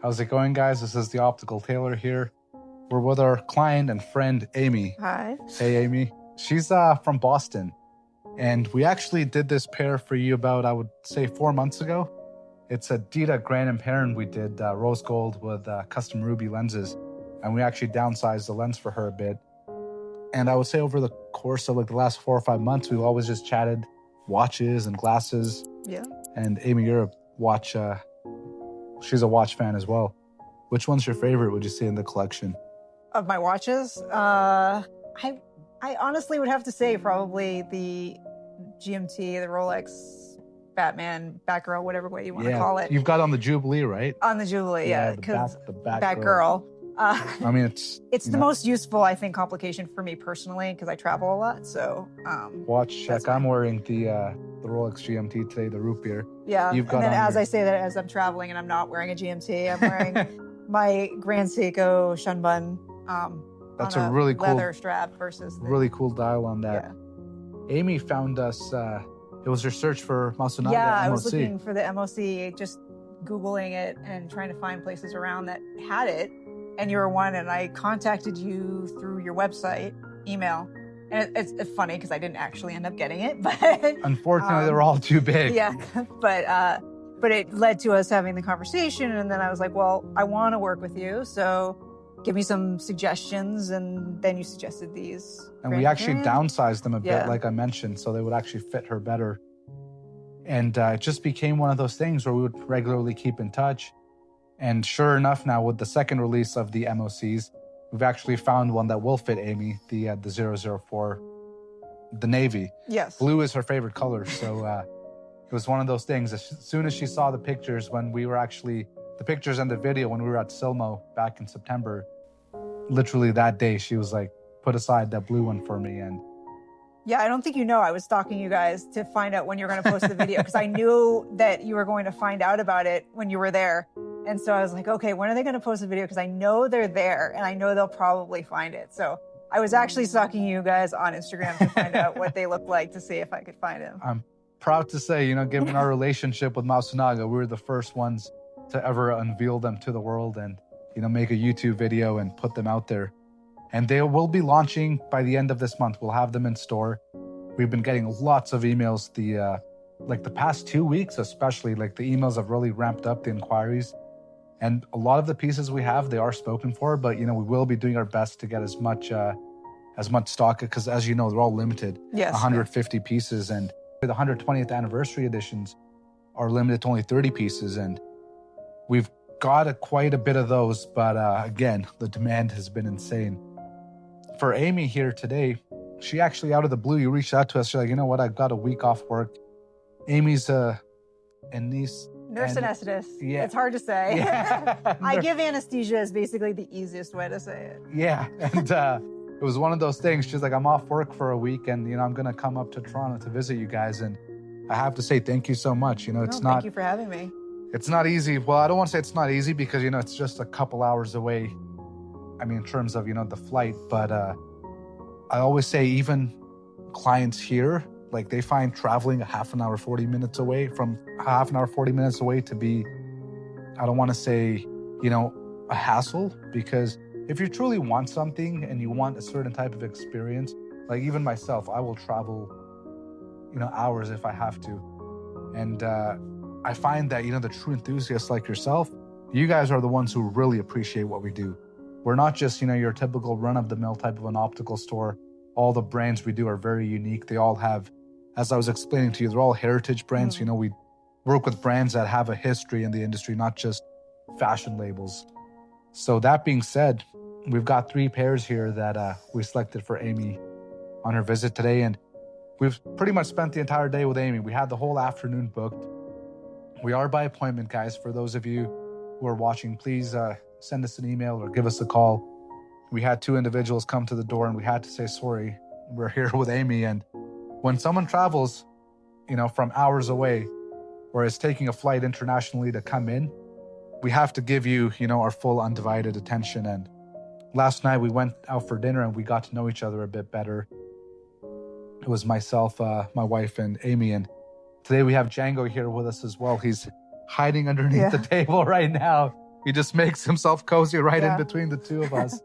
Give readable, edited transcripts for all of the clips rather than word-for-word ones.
How's it going, guys? This is the Optical Tailor here. We're with our client and friend, Amy. Hi. Hey, Amy. She's from Boston. And we actually did this pair for you about, I would say, 4 months ago. It's a Dita Grand Impairment. We did rose gold with custom ruby lenses. And we actually downsized the lens for her a bit. And I would say over the course of like the last 4 or 5 months, we've always just chatted watches and glasses. Yeah. And Amy, you're a watch, she's a watch fan as well. Which one's your favorite, would you say, in the collection? Of my watches, I honestly would have to say probably the GMT, the Rolex, Batman, Batgirl, whatever way you want to call it. You've got on the Jubilee, right? On the Jubilee, yeah, because the Batgirl. I mean, it's the most useful, I think, complication for me personally because I travel a lot. So watch check. I'm wearing the Rolex GMT today, the root beer. Yeah, You've got and then I say that as I'm traveling and I'm not wearing a GMT, I'm wearing my Grand Seiko Shunbun. That's on a really cool leather strap versus really cool dial on that. Yeah. Amy found us. It was her search for Masunaga. Yeah, MOC. I was looking for the MOC, just Googling it and trying to find places around that had it. And you were one, and I contacted you through your website, email. And it's funny because I didn't actually end up getting it, but unfortunately, they were all too big. Yeah, but it led to us having the conversation, and then I was like, well, I want to work with you, so give me some suggestions, and then you suggested these. And we actually downsized them a bit, like I mentioned, so they would actually fit her better. And it just became one of those things where we would regularly keep in touch. And sure enough, now with the second release of the MOCs, we've actually found one that will fit Amy, the 004, the navy. Yes. Blue is her favorite color, so it was one of those things. As soon as she saw the pictures when we were actually, the pictures and the video when we were at Silmo back in September, literally that day, she was like, put aside that blue one for me. And yeah, I don't think you know I was stalking you guys to find out when you were going to post the video because I knew that you were going to find out about it when you were there. And so I was like, okay, when are they going to post the video? Because I know they're there and I know they'll probably find it. So I was actually stalking you guys on Instagram to find out what they look like to see if I could find them. I'm proud to say, you know, given our relationship with Masunaga, we were the first ones to ever unveil them to the world and, you know, make a YouTube video and put them out there. And they will be launching by the end of this month. We'll have them in store. We've been getting lots of emails. Like the past 2 weeks, especially, like the emails have really ramped up the inquiries. And a lot of the pieces we have, they are spoken for, but you know, we will be doing our best to get as much stock, because as you know, they're all limited. Yes. 150 pieces, and the 120th anniversary editions are limited to only 30 pieces. And we've got quite a bit of those, but again, the demand has been insane. For Amy here today, she actually, out of the blue, you reached out to us. She's like, you know what, I've got a week off work. Amy's a niece. Nurse anesthetist. Yeah. It's hard to say. Yeah. I give anesthesia is basically the easiest way to say it. Yeah. And it was one of those things. She's like, I'm off work for a week and, you know, I'm going to come up to Toronto to visit you guys. And I have to say thank you so much. You know, Thank you for having me. It's not easy. Well, I don't want to say it's not easy because, you know, it's just a couple hours away. I mean, in terms of, you know, the flight. But I always say even clients here, like they find traveling a half an hour, 40 minutes away to be, I don't want to say, you know, a hassle, because if you truly want something and you want a certain type of experience, like even myself, I will travel, you know, hours if I have to. And I find that, you know, the true enthusiasts like yourself, you guys are the ones who really appreciate what we do. We're not just, you know, your typical run-of-the-mill type of an optical store. All the brands we do are very unique. They all have, as I was explaining to you, they're all heritage brands. You know, we work with brands that have a history in the industry, not just fashion labels. So that being said, we've got 3 pairs here that we selected for Amy on her visit today. And we've pretty much spent the entire day with Amy. We had the whole afternoon booked. We are by appointment, guys. For those of you who are watching, please send us an email or give us a call. We had 2 individuals come to the door and we had to say, sorry, we're here with Amy. And when someone travels, you know, from hours away or is taking a flight internationally to come in, we have to give you, you know, our full undivided attention. And last night we went out for dinner and we got to know each other a bit better. It was myself, my wife, and Amy. And today we have Django here with us as well. He's hiding underneath the table right now. He just makes himself cozy right in Yeah. between the two of us.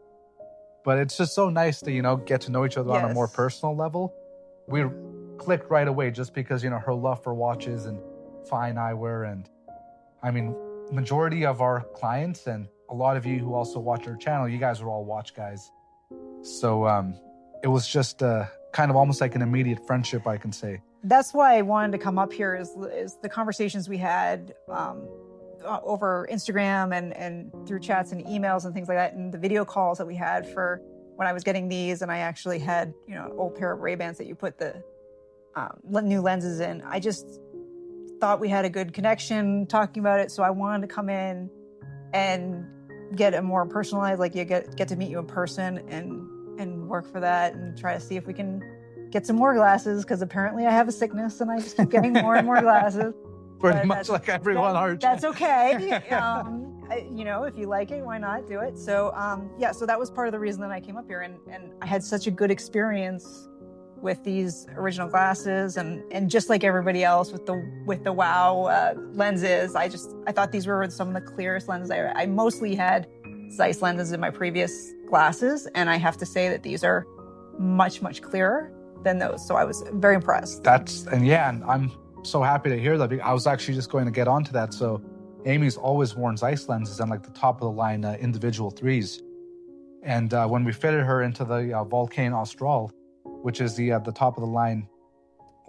But it's just so nice to, get to know each other on a more Yes. personal level. We clicked right away just because, her love for watches and fine eyewear. And I mean, majority of our clients and a lot of you who also watch our channel, you guys are all watch guys. So it was just kind of almost like an immediate friendship, I can say. That's why I wanted to come up here is the conversations we had over Instagram and through chats and emails and things like that, and the video calls that we had for when I was getting these, and I actually had an old pair of Ray-Bans that you put the new lenses in. I just thought we had a good connection talking about it, so I wanted to come in and get a more personalized, like you get to meet you in person and work for that and try to see if we can get some more glasses, because apparently I have a sickness and I just keep getting more and more glasses. Pretty much like everyone on That's okay. If you like it, why not do it? So so that was part of the reason that I came up here, and I had such a good experience with these original glasses, and just like everybody else with the WOW lenses, I thought these were some of the clearest lenses. I mostly had Zeiss lenses in my previous glasses, and I have to say that these are much, much clearer than those. So I was very impressed. And I'm so happy to hear that. I was actually just going to get onto that. So Amy's always worn Zeiss lenses and like the top of the line individual 3s. And when we fitted her into the Volcane Austral, which is the top of the line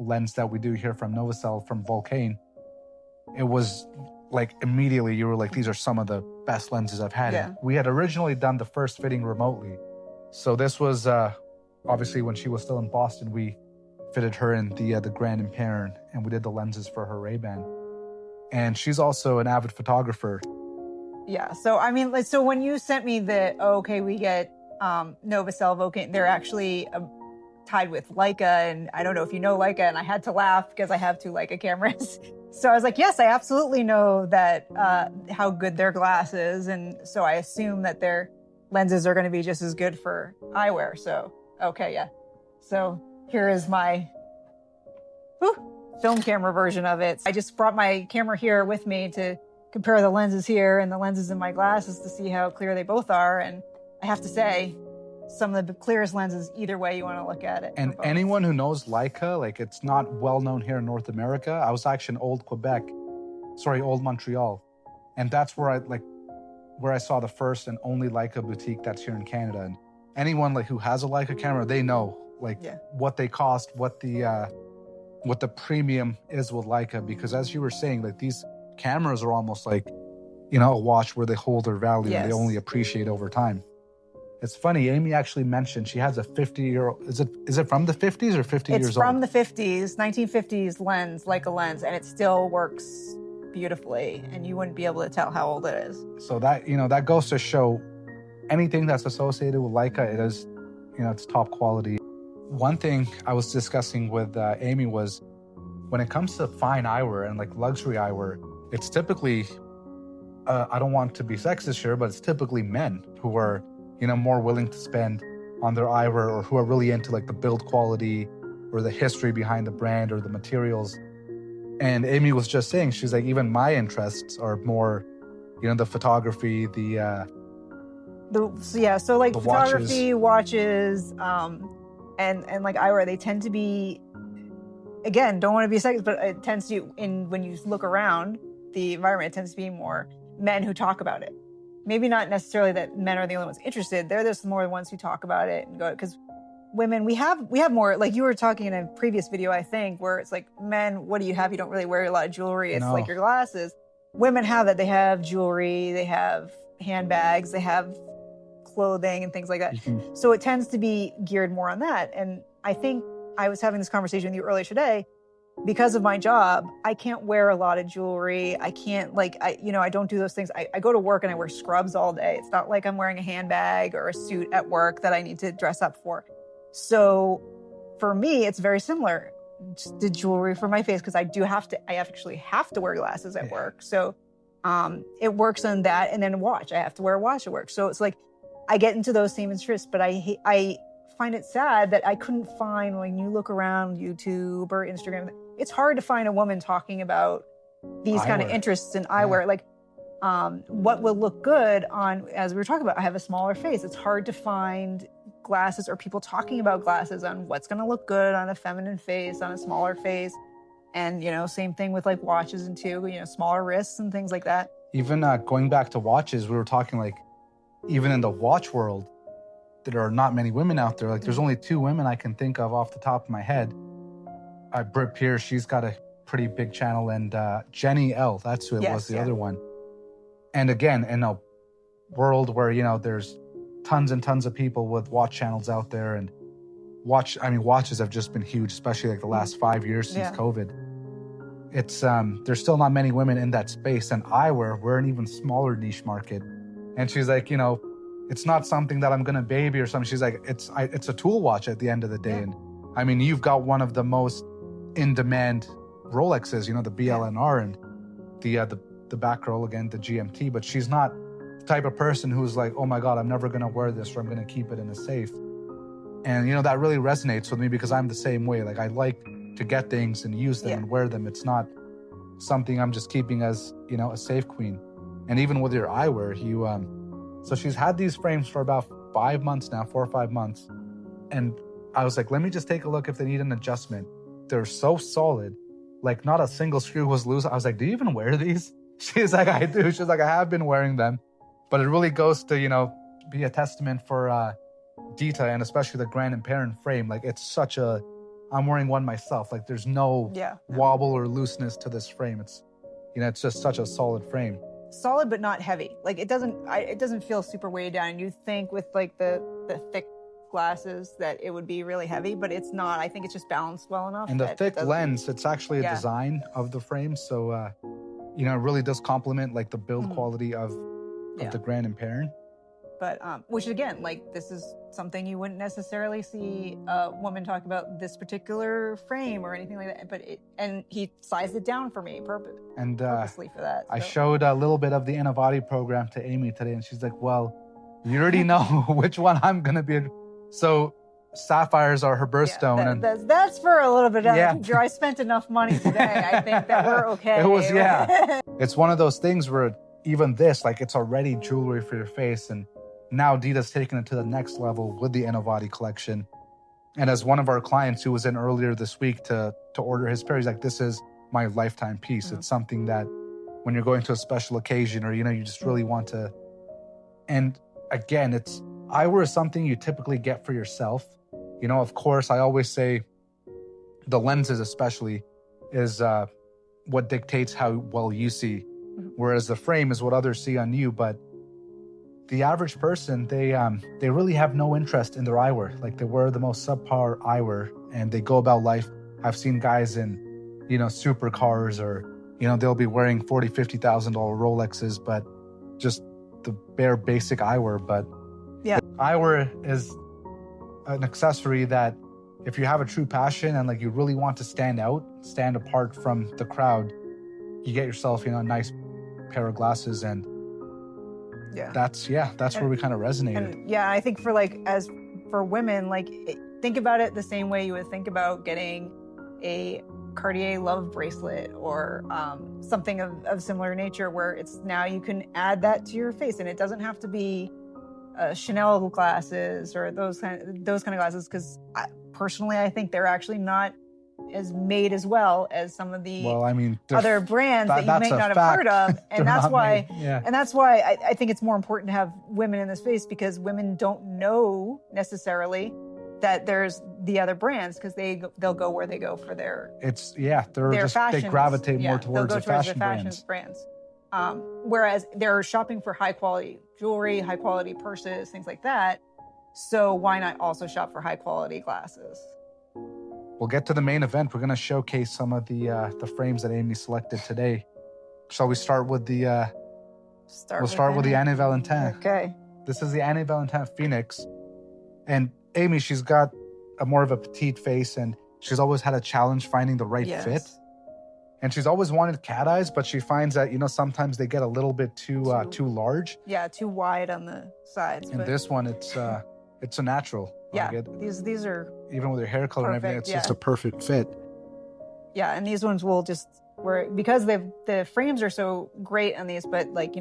lens that we do here from Novacell from Volcane, it was like immediately you were like, these are some of the best lenses I've had. Yeah. We had originally done the first fitting remotely. So this was obviously when she was still in Boston, we fitted her in the Grand Imperial, and we did the lenses for her Ray-Ban. And she's also an avid photographer. Yeah. So I mean, so when you sent me we get Novacell Volcane, they're actually tied with Leica, and I don't know if you know Leica, and I had to laugh because I have 2 Leica cameras. So I was like, yes, I absolutely know that how good their glass is, and so I assume that their lenses are going to be just as good for eyewear. So okay, yeah. So here is my film camera version of it. I just brought my camera here with me to compare the lenses here and the lenses in my glasses to see how clear they both are. And I have to say, some of the clearest lenses either way you want to look at it. And anyone who knows Leica, like it's not well known here in North America. I was actually in Old Montreal. And that's where I saw the first and only Leica boutique that's here in Canada. And anyone who has a Leica camera, they know what they cost, what the premium is with Leica, because as you were saying, these cameras are almost like, a watch where they hold their value and they only appreciate over time. It's funny, Amy actually mentioned she has a 50-year-old, is it from the 50s or 50 years old? It's from the 50s, 1950s lens, Leica lens, and it still works beautifully, and you wouldn't be able to tell how old it is. So that, that goes to show anything that's associated with Leica, it is, it's top quality. One thing I was discussing with Amy was when it comes to fine eyewear and luxury eyewear, it's typically, I don't want to be sexist here, but it's typically men who are, more willing to spend on their eyewear, or who are really into the build quality or the history behind the brand or the materials. And Amy was just saying, she's like, even my interests are more, the photography, the photography, watches, and eyewear, they tend to be, again, don't want to be sexist, but it tends to, when you look around the environment, it tends to be more men who talk about it. Maybe not necessarily that men are the only ones interested. They're just more the ones who talk about it and go, because women, we have more, like you were talking in a previous video, I think, where it's like, men, what do you have? You don't really wear a lot of jewelry. It's like your glasses. Women have that. They have jewelry, they have handbags, they have clothing and things like that. Mm-hmm. So it tends to be geared more on that. And I think I was having this conversation with you earlier today. Because of my job, I can't wear a lot of jewelry. I can't I don't do those things. I go to work and I wear scrubs all day. It's not like I'm wearing a handbag or a suit at work that I need to dress up for. So for me, it's very similar. Just the jewelry for my face, because I actually have to wear glasses at work. So it works on that. And then a watch. I have to wear a watch at work. So it's like I get into those same interests, but I find it sad that I couldn't find, when you look around YouTube or Instagram, it's hard to find a woman talking about these kind of interests in eyewear. what will look good on, as we were talking about, I have a smaller face. It's hard to find glasses or people talking about glasses on what's going to look good on a feminine face, on a smaller face. And, you know, same thing with like watches and too, you know, smaller wrists and things like that. Even going back to watches, we were talking like, even in the watch world, there are not many women out there. Like there's only 2 women I can think of off the top of my head. Britt Pierce, she's got a pretty big channel, and Jenny L, that's who it was, the other one. And again, in a world where, you know, there's tons and tons of people with watch channels out there, and watches have just been huge, especially like the last 5 years since COVID. It's there's still not many women in that space, and eyewear, we're an even smaller niche market. And she's like, you know, it's not something that I'm gonna baby or something. She's like, it's a tool watch at the end of the day. And I mean, you've got one of the most in-demand Rolexes, you know, the BLNR and the back roll again, the GMT, but she's not the type of person who's like, oh my God, I'm never gonna wear this, or I'm gonna keep it in a safe. And you know, that really resonates with me because I'm the same way. Like I like to get things and use them and wear them. It's not something I'm just keeping as, you know, a safe queen. And even with your eyewear, so she's had these frames for about 5 months now, 4 or 5 months. And I was like, let me just take a look if they need an adjustment. They're so solid, like not a single screw was loose. I was like, do you even wear these? She's like, I do. She's like, I have been wearing them. But it really goes to, you know, be a testament for Dita, and especially the Grand Imperial frame. Like it's I'm wearing one myself. Like there's no wobble or looseness to this frame. It's, you know, it's just such a solid frame. Solid, but not heavy. Like it doesn't feel super weighed down. You think with like the thick glasses that it would be really heavy, but it's not. I think it's just balanced well enough. And the thick lens, it's actually a design of the frame. So, you know, it really does complement like the build quality of the Grand Imperial. But, which again, like this is something you wouldn't necessarily see a woman talk about this particular frame or anything like that. And he sized it down for me purposely for that. So. I showed a little bit of the Innovati program to Amy today, and she's like, well, you already know which one I'm going to be. So sapphires are her birthstone. And that's for a little bit of the future. I spent enough money today. I think that we're okay. It was, it's one of those things where even this, like it's already jewelry for your face. And now Dita's taken it to the next level with the Innovati collection. And as one of our clients who was in earlier this week to order his pair, he's like, this is my lifetime piece. It's something that when you're going to a special occasion or, you know, you just really want to. And again, eyewear is something you typically get for yourself. You know, of course, I always say the lenses especially is what dictates how well you see, whereas the frame is what others see on you. But the average person, they really have no interest in their eyewear. Like they wear the most subpar eyewear and they go about life. I've seen guys in, you know, supercars or, you know, they'll be wearing $40,000, $50,000 Rolexes, but just the bare basic eyewear. But eyewear is an accessory that if you have a true passion and like you really want to stand apart from the crowd, you get yourself, you know, a nice pair of glasses. And that's where we kind of resonated. And I think for women, like think about it the same way you would think about getting a Cartier love bracelet or something of similar nature, where it's now you can add that to your face, and it doesn't have to be Chanel glasses or those kind of glasses, because personally I think they're actually not as made as well as some of the other brands that you may not have heard of. And that's why I think it's more important to have women in this space, because women don't know necessarily that there's the other brands, because they'll go where they go for their they gravitate more towards the fashion brands. Whereas they're shopping for high quality jewelry, high quality purses, things like that. So why not also shop for high quality glasses? We'll get to the main event. We're going to showcase some of the frames that Amy selected today. Shall we start with the with the Anne Valentin. Okay. This is the Anne Valentin Phoenix. And Amy, she's got a more of a petite face, and she's always had a challenge finding the right fit. And she's always wanted cat eyes, but she finds that, you know, sometimes they get a little bit too large. Yeah, too wide on the sides. And this one, it's a natural. Yeah, like these are even with your hair color and everything, it's just a perfect fit. Yeah, and these ones will just because the frames are so great on these, but like,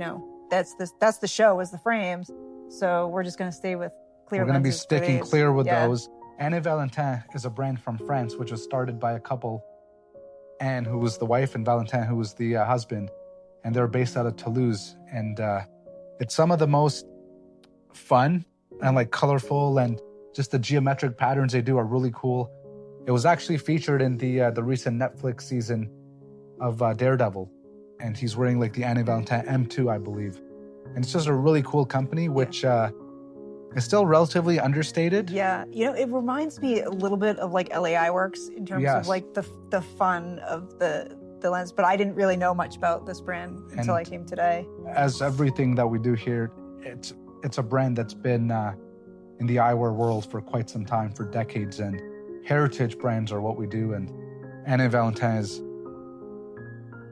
that's the show is the frames. So we're just going to stay with clear We're going to be lenses for sticking these. clear with Yeah. those. Anne Valentin is a brand from France, which was started by a couple, Anne, who was the wife, and Valentin, who was the husband. And they're based out of Toulouse. And it's some of the most fun and like colorful, and just the geometric patterns they do are really cool. It was actually featured in the recent Netflix season of Daredevil. And he's wearing like the Anne Valentin M2, I believe. And it's just a really cool company, which is still relatively understated. Yeah, it reminds me a little bit of like LA Works in terms of like the fun of the lens, but I didn't really know much about this brand until I came today. As everything that we do here, it's a brand that's been in the eyewear world for quite some time, for decades, and heritage brands are what we do. And Anne Valentin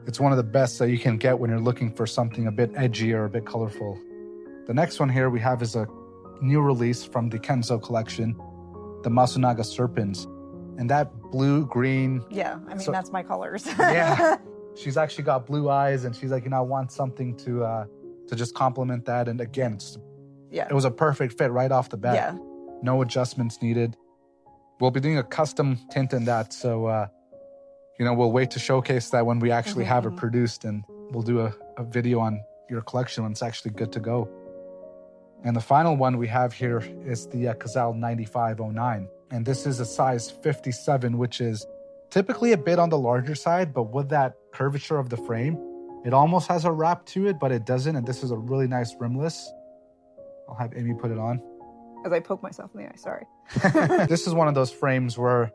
it's one of the best that you can get when you're looking for something a bit edgy or a bit colorful. The next one here we have is a new release from the Kenzo collection, the Masunaga Serpents. And that blue, green... Yeah, I mean, that's my colors. Yeah. She's actually got blue eyes, and she's like, I want something to just complement that. And again, it was a perfect fit right off the bat. Yeah. No adjustments needed. We'll be doing a custom tint in that, so... we'll wait to showcase that when we actually have it produced, and we'll do a video on your collection when it's actually good to go. And the final one we have here is the Cazal 9509. And this is a size 57, which is typically a bit on the larger side, but with that curvature of the frame, it almost has a wrap to it, but it doesn't. And this is a really nice rimless. I'll have Amy put it on. As I poke myself in the eye, sorry. This is one of those frames where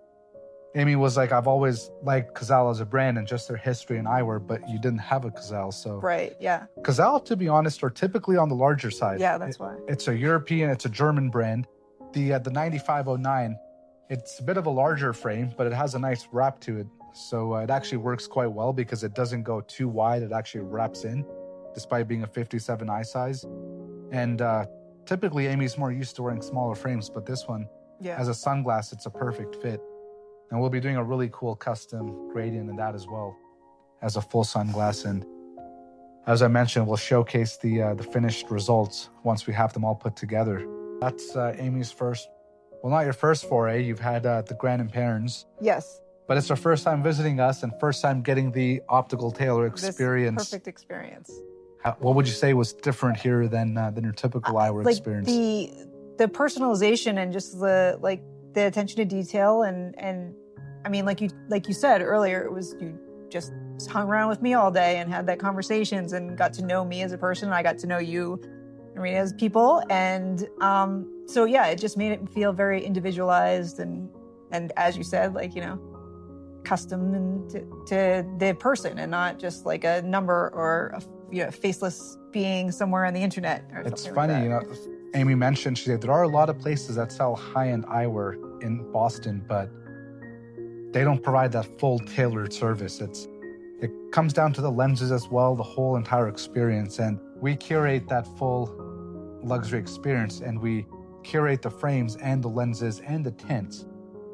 Amy was like, I've always liked Cazal as a brand and just their history in eyewear, but you didn't have a Cazal, so... Right, yeah. Cazal, to be honest, are typically on the larger side. Yeah, that's why. It's a European, it's a German brand. The 9509, it's a bit of a larger frame, but it has a nice wrap to it. So it actually works quite well because it doesn't go too wide. It actually wraps in, despite being a 57 eye size. And typically, Amy's more used to wearing smaller frames, but this one, as a sunglass, it's a perfect fit. And we'll be doing a really cool custom gradient in that as well, as a full sunglass. And as I mentioned, we'll showcase the finished results once we have them all put together. That's Amy's first, well, not your first foray. You've had the Grand Imperns. Yes. But it's her first time visiting us and first time getting the Optical Tailor experience. This perfect experience. What would you say was different here than your typical eyewear experience? The personalization and just the attention to detail and I mean, like you said earlier, it was you just hung around with me all day and had that conversations and got to know me as a person, and I got to know you, Marina, as people, and so yeah, it just made it feel very individualized and as you said, custom and to the person and not just like a number or a faceless being somewhere on the internet. Or it's something funny, like that. Amy mentioned, she said there are a lot of places that sell high-end eyewear in Boston, but they don't provide that full tailored service. It comes down to the lenses as well, the whole entire experience. And we curate that full luxury experience, and we curate the frames and the lenses and the tints.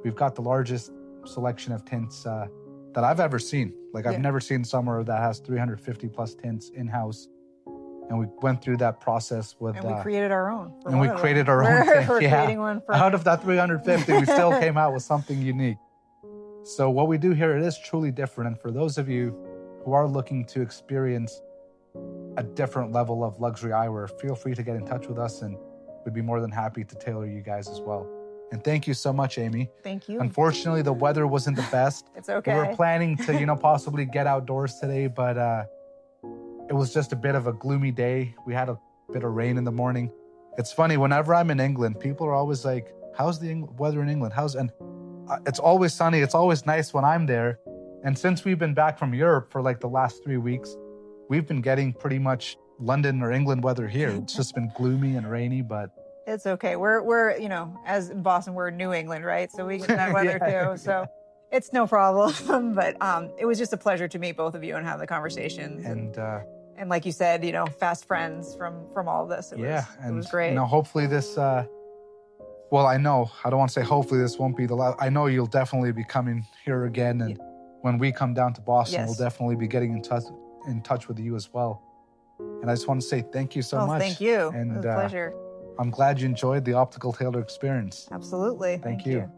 We've got the largest selection of tints that I've ever seen. I've never seen somewhere that has 350 plus tints in-house. And we went through that process with... And we created our own. And we created our own thing. We're creating one for... Out of that 350, we still came out with something unique. So what we do here, it is truly different. And for those of you who are looking to experience a different level of luxury eyewear, feel free to get in touch with us, and we'd be more than happy to tailor you guys as well. And thank you so much, Amy. Thank you. Unfortunately, the weather wasn't the best. It's okay. We were planning to, possibly get outdoors today, but it was just a bit of a gloomy day. We had a bit of rain in the morning. It's funny, whenever I'm in England, people are always like, how's the weather in England? It's always sunny. It's always nice when I'm there. And since we've been back from Europe for the last 3 weeks, we've been getting pretty much London or England weather here. It's just been gloomy and rainy, but... It's okay. We're as in Boston, we're New England, right? So we get that weather too. So it's no problem. But it was just a pleasure to meet both of you and have the conversations. And like you said, fast friends from all of this. It was great. Hopefully this... Well, I don't want to say hopefully this won't be the last. I know you'll definitely be coming here again, and when we come down to Boston, Yes. we'll definitely be getting in touch with you as well. And I just want to say thank you so much. Thank you. And it was a pleasure. I'm glad you enjoyed the Optical Tailor experience. Absolutely. Thank you.